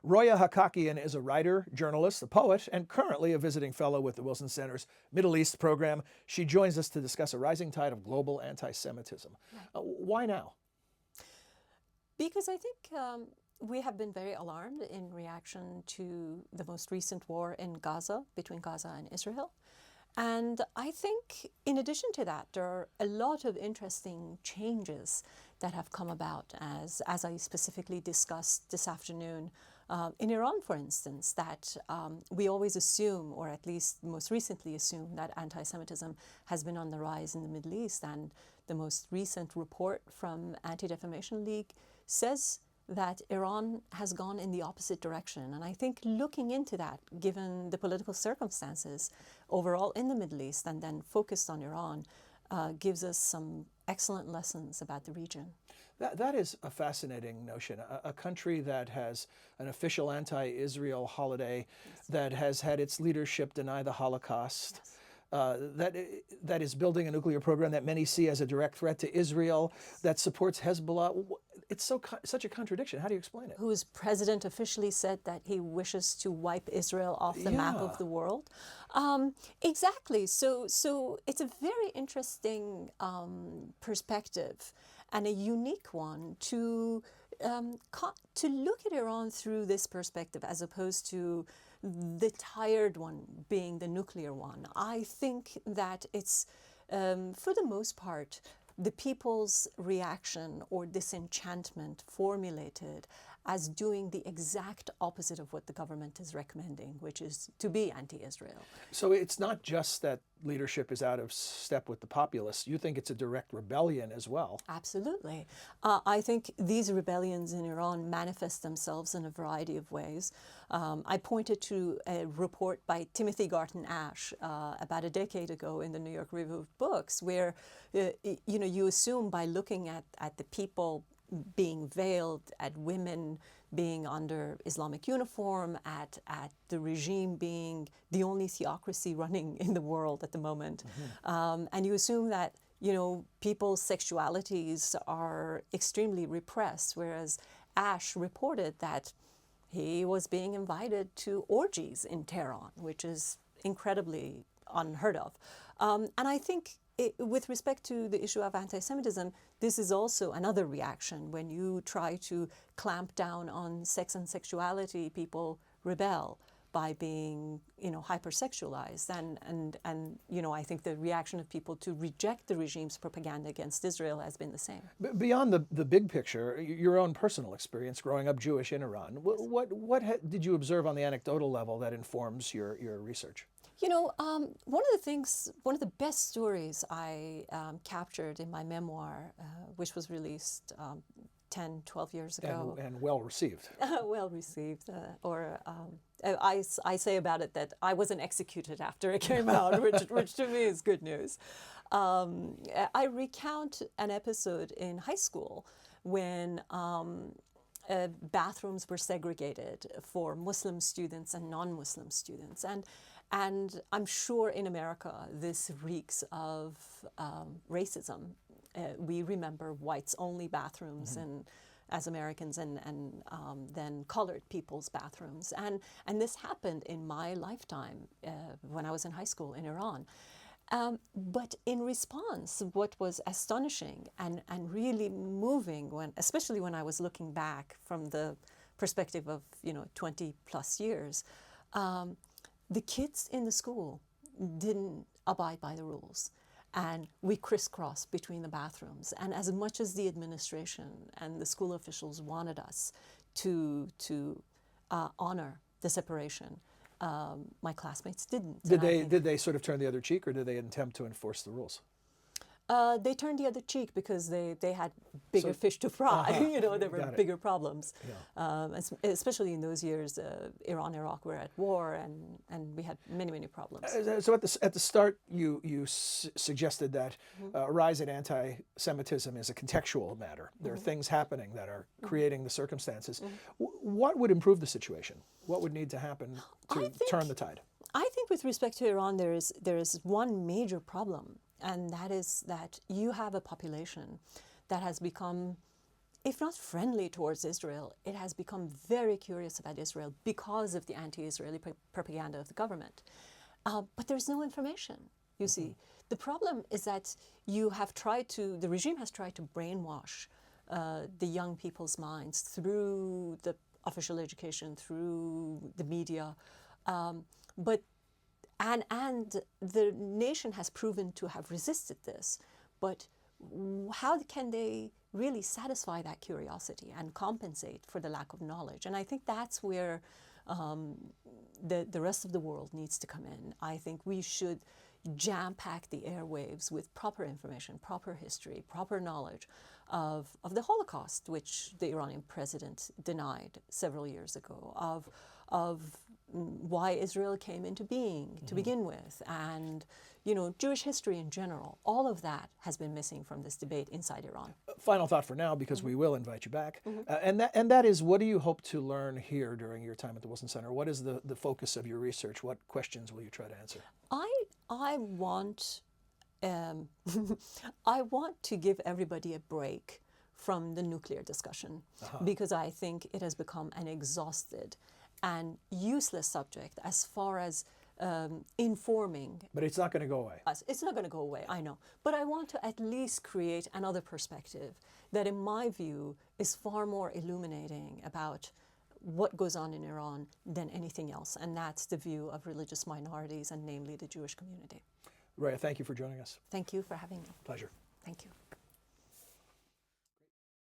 Roya Hakakian is a writer, journalist, a poet, and currently a visiting fellow with the Wilson Center's Middle East program. She joins us to discuss a rising tide of global anti-Semitism. Why now? Because I think we have been very alarmed in reaction to the most recent war in Gaza, between Gaza and Israel. And I think in addition to that, there are a lot of interesting changes that have come about, as I specifically discussed this afternoon. In Iran, for instance, that we always assume, or at least most recently assume, that anti-Semitism has been on the rise in the Middle East. And the most recent report from Anti-Defamation League says that Iran has gone in the opposite direction. And I think looking into that, given the political circumstances overall in the Middle East and then focused on Iran, gives us some excellent lessons about the region. That is a fascinating notion. A country that has an official anti-Israel holiday, yes, that has had its leadership deny the Holocaust, yes, that is building a nuclear program that many see as a direct threat to Israel, that supports Hezbollah. It's such a contradiction. How do you explain it? Whose president officially said that he wishes to wipe Israel off the map of the world. Exactly. So it's a very interesting perspective and a unique one to look at Iran through this perspective, as opposed to the tired one being the nuclear one. I think that it's, for the most part, the people's reaction or disenchantment formulated as doing the exact opposite of what the government is recommending, which is to be anti-Israel. So it's not just that leadership is out of step with the populace. You think it's a direct rebellion as well? Absolutely. I think these rebellions in Iran manifest themselves in a variety of ways. I pointed to a report by Timothy Garton Ash about a decade ago in the New York Review of Books, where you assume by looking at the people being veiled, at women being under Islamic uniform, at the regime being the only theocracy running in the world at the moment. Mm-hmm. And you assume that, people's sexualities are extremely repressed, whereas Ash reported that he was being invited to orgies in Tehran, which is incredibly unheard of. And I think with respect to the issue of anti-Semitism, this is also another reaction. When you try to clamp down on sex and sexuality, people rebel by being, hypersexualized. And I think the reaction of people to reject the regime's propaganda against Israel has been the same. Beyond the big picture, your own personal experience growing up Jewish in Iran, what did you observe on the anecdotal level that informs your research? One of the best stories I captured in my memoir, which was released 10, 12 years ago. And well received. Well received. I say about it that I wasn't executed after it came out, which to me is good news. I recount an episode in high school when bathrooms were segregated for Muslim students and non-Muslim students. And I'm sure in America this reeks of racism. We remember whites-only bathrooms, mm-hmm, and as Americans, and then colored people's bathrooms. And this happened in my lifetime when I was in high school in Iran. But in response, what was astonishing and really moving, especially when I was looking back from the perspective of 20 plus years, the kids in the school didn't abide by the rules. And we crisscrossed between the bathrooms. And as much as the administration and the school officials wanted us to honor the separation, my classmates didn't. Did they sort of turn the other cheek, or did they attempt to enforce the rules? They turned the other cheek because they had bigger fish to fry. There were bigger problems. Yeah. Especially in those years, Iran and Iraq were at war, and we had many problems. So at the start, you suggested that a rise in anti-Semitism is a contextual matter. There are things happening that are creating the circumstances. What would improve the situation? What would need to happen to turn the tide? I think with respect to Iran, there is one major problem. And that is that you have a population that has become if not friendly towards Israel, it has become very curious about Israel because of the anti-Israeli propaganda of the government. But there's no information, you see. The problem is that the regime has tried to brainwash the young people's minds through the official education, through the media, and the nation has proven to have resisted this. But how can they really satisfy that curiosity and compensate for the lack of knowledge? And I think that's where the rest of the world needs to come in. I think we should jam-pack the airwaves with proper information, proper history, proper knowledge of the Holocaust, which the Iranian president denied several years ago, of why Israel came into being to begin with, and Jewish history in general. All of that has been missing from this debate inside Iran. Final thought for now, because we will invite you back, and that is, what do you hope to learn here during your time at the Wilson Center? What is the focus of your research? What questions will you try to answer? I want I want to give everybody a break from the nuclear discussion, because I think it has become an exhausted and useless subject as far as informing. But it's not going to go away. Us. It's not going to go away, I know. But I want to at least create another perspective that, in my view, is far more illuminating about what goes on in Iran than anything else. And that's the view of religious minorities, and namely the Jewish community. Roya, thank you for joining us. Thank you for having me. Pleasure. Thank you.